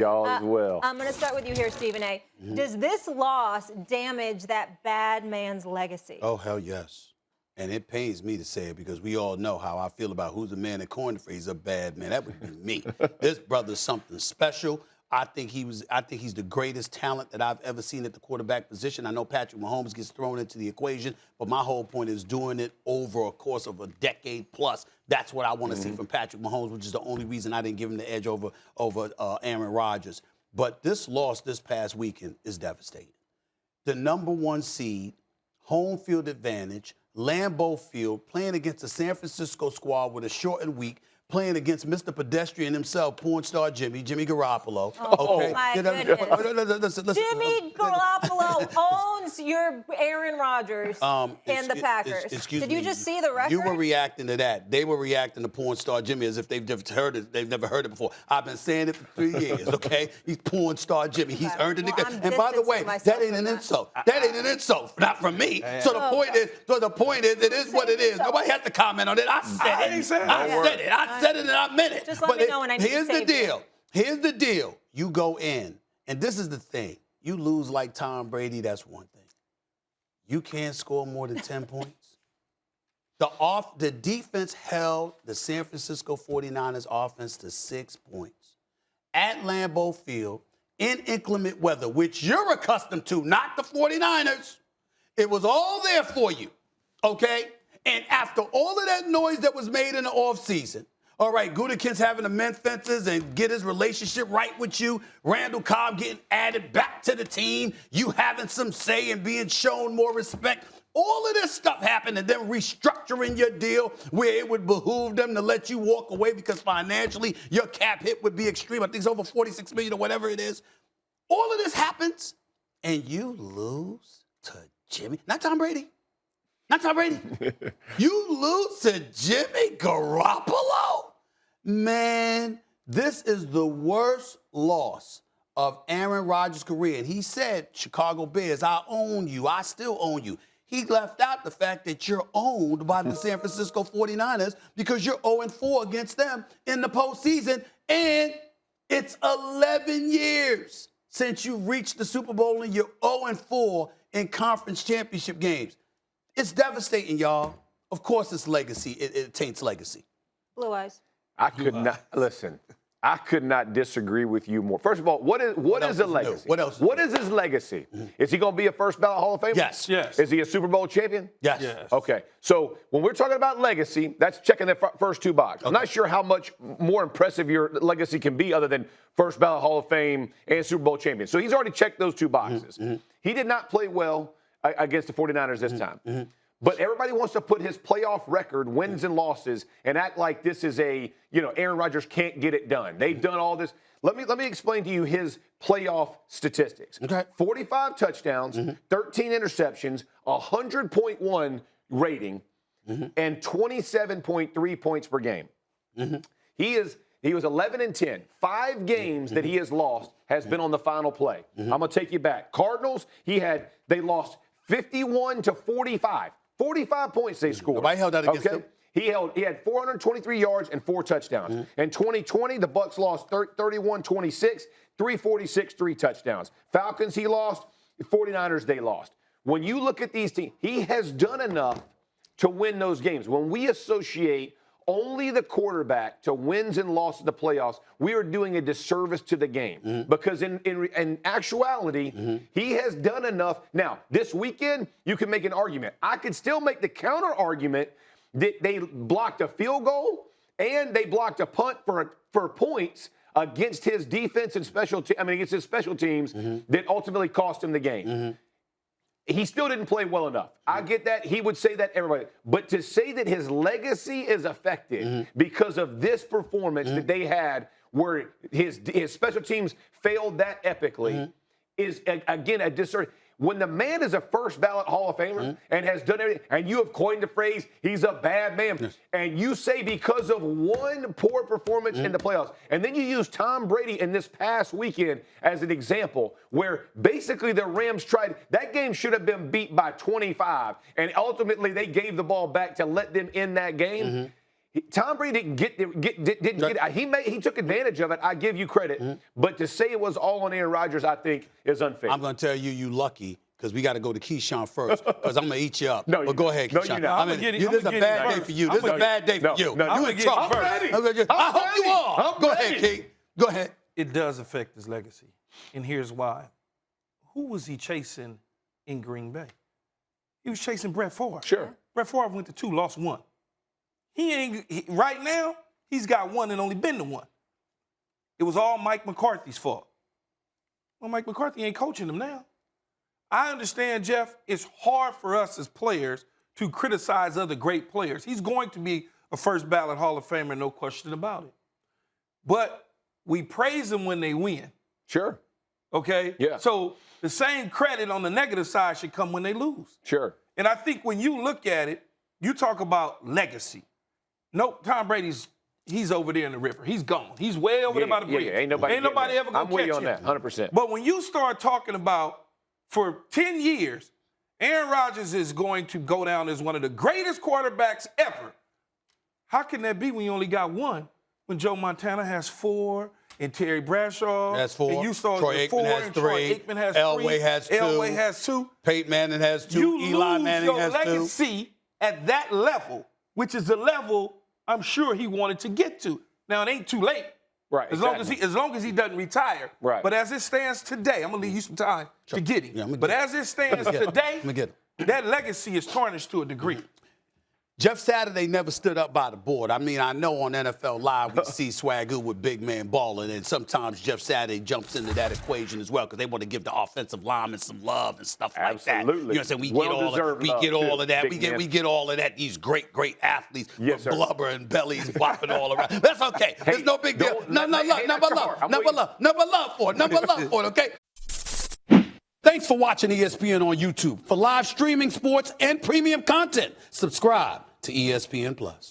Y'all as well. I'm going to start with you here, Stephen A. Does this loss damage that bad man's legacy? Oh, hell yes. And it pains me to say it because we all know how I feel about who's the man that coined the phrase a bad man. That would be me. This brother's something special. I think he's the greatest talent that I've ever seen at the quarterback position. I know Patrick Mahomes gets thrown into the equation, but my whole point is doing it over a course of a decade plus. That's what I want to see from Patrick Mahomes, which is the only reason I didn't give him the edge over Aaron Rodgers. But this loss this past weekend is devastating. The number 1 seed, home field advantage, Lambeau Field, playing against the San Francisco squad with a shortened week, playing against Mr. Pedestrian himself, porn star Jimmy Garoppolo. Oh, my goodness. Jimmy Garoppolo owns your Aaron Rodgers and the Packers. Excuse me. Did you just see the record? You were reacting to that. They were reacting to porn star Jimmy as if they've never heard it. They've never heard it before. I've been saying it for 3 years, okay? He's porn star Jimmy. He's earned it. And by the way, that ain't an insult. That ain't an insult. Not from me. So the point is, it is what it is. Nobody has to comment on it. I said it. I said it and I meant it. Just let me know when I need to save you. Here's the deal. You go in, and this is the thing. You lose like Tom Brady, that's one thing. You can't score more than 10 points. The defense held the San Francisco 49ers offense to 6 points at Lambeau Field in inclement weather, which you're accustomed to, not the 49ers. It was all there for you, okay? And after all of that noise that was made in the offseason, all right, Gutekunst having to mend fences and get his relationship right with you. Randall Cobb getting added back to the team. You having some say and being shown more respect. All of this stuff happened and then restructuring your deal where it would behoove them to let you walk away because financially your cap hit would be extreme. I think it's over $46 million or whatever it is. All of this happens and you lose to Jimmy. Not Tom Brady. Not Tom Brady. You lose to Jimmy Garoppolo? Man, this is the worst loss of Aaron Rodgers' career. And he said, Chicago Bears, I own you. I still own you. He left out the fact that you're owned by the San Francisco 49ers because you're 0-4 against them in the postseason. And it's 11 years since you reached the Super Bowl and you're 0-4 in conference championship games. It's devastating, y'all. Of course, it's legacy. It taints legacy. Blue eyes. I could not disagree with you more. First of all, what is a legacy? What is his legacy? Is he going to be a first ballot Hall of Famer? Yes. Is he a Super Bowl champion? Yes. Okay. So when we're talking about legacy, that's checking the first 2 boxes. I'm not sure how much more impressive your legacy can be other than first ballot Hall of Fame and Super Bowl champion. So he's already checked those 2 boxes. He did not play well against the 49ers this time. But everybody wants to put his playoff record, wins and losses, and act like this is Aaron Rodgers can't get it done. They've done all this. Let me explain to you his playoff statistics. Okay. 45 touchdowns, 13 interceptions, 100.1 rating, and 27.3 points per game. He was 11-10. 5 games that he has lost has been on the final play. I'm going to take you back. Cardinals, they lost 51-45. 45 points they scored. Nobody held that against him. He had 423 yards and 4 touchdowns. In 2020, the Bucs lost 31-26, 346, 3 touchdowns. Falcons, he lost. 49ers, they lost. When you look at these teams, he has done enough to win those games. When we associate only the quarterback to wins and losses of the playoffs, we are doing a disservice to the game. Because in actuality, he has done enough. Now, this weekend, you can make an argument. I could still make the counter argument that they blocked a field goal and they blocked a punt for points against his defense and against his special teams that ultimately cost him the game. He still didn't play well enough. I get that. He would say that, everybody. But to say that his legacy is affected because of this performance that they had where his special teams failed that epically is, again, a disservice. When the man is a first ballot Hall of Famer and has done everything, and you have coined the phrase, he's a bad man, and you say because of one poor performance in the playoffs, and then you use Tom Brady in this past weekend as an example where basically the Rams that game should have been beat by 25, and ultimately they gave the ball back to let them in that game. Tom Brady didn't get it. He took advantage of it. I give you credit. But to say it was all on Aaron Rodgers, I think, is unfair. I'm going to tell you lucky because we got to go to Keyshawn first because I'm going to eat you up. No, but go ahead, no, Keyshawn. you're not. This is a bad day for you. This is a bad day for you. No, you in trouble. I hope you are. Go ahead, King. Go ahead. It does affect his legacy. And here's why. Who was he chasing in Green Bay? He was chasing Brett Favre. Sure. Brett Favre went to 2, lost 1. Right now, he's got 1 and only been to 1. It was all Mike McCarthy's fault. Well, Mike McCarthy ain't coaching him now. I understand, Jeff, it's hard for us as players to criticize other great players. He's going to be a first ballot Hall of Famer, no question about it. But we praise them when they win. Sure. Okay? Yeah. So the same credit on the negative side should come when they lose. Sure. And I think when you look at it, you talk about legacy. Nope, Tom Brady's, he's over there in the river. He's gone. He's way over there by the bridge. Yeah, ain't nobody ever going to catch him. I'm with you on that, 100%. But when you start talking about, for 10 years, Aaron Rodgers is going to go down as one of the greatest quarterbacks ever. How can that be when you only got 1? When Joe Montana has 4, and Terry Bradshaw has 4. and you saw Troy 4, Aikman has and 3. Troy Aikman has 3. Elway has 2. Elway has 2. Peyton Manning has 2. You Eli lose Manning your has 2. legacy at that level, which is the level I'm sure he wanted to get to. Now, it ain't too late. Right. As long as he doesn't retire. Right. But as it stands today, I'm gonna leave you some time to get him. Yeah, but as it stands today, that legacy is tarnished to a degree. Jeff Saturday never stood up by the board. I mean, I know on NFL Live we see Swagoo with big man balling, and sometimes Jeff Saturday jumps into that equation as well because they want to give the offensive linemen some love and stuff like that. Absolutely. You know what I'm saying? We Well-deserved get love, all of that. too, We big get all of that. These great athletes Yes, with sir. blubber and bellies whopping all around. That's okay. There's no big deal. Number love for it. Okay. Thanks for watching ESPN on YouTube. For live streaming sports and premium content, subscribe to ESPN Plus.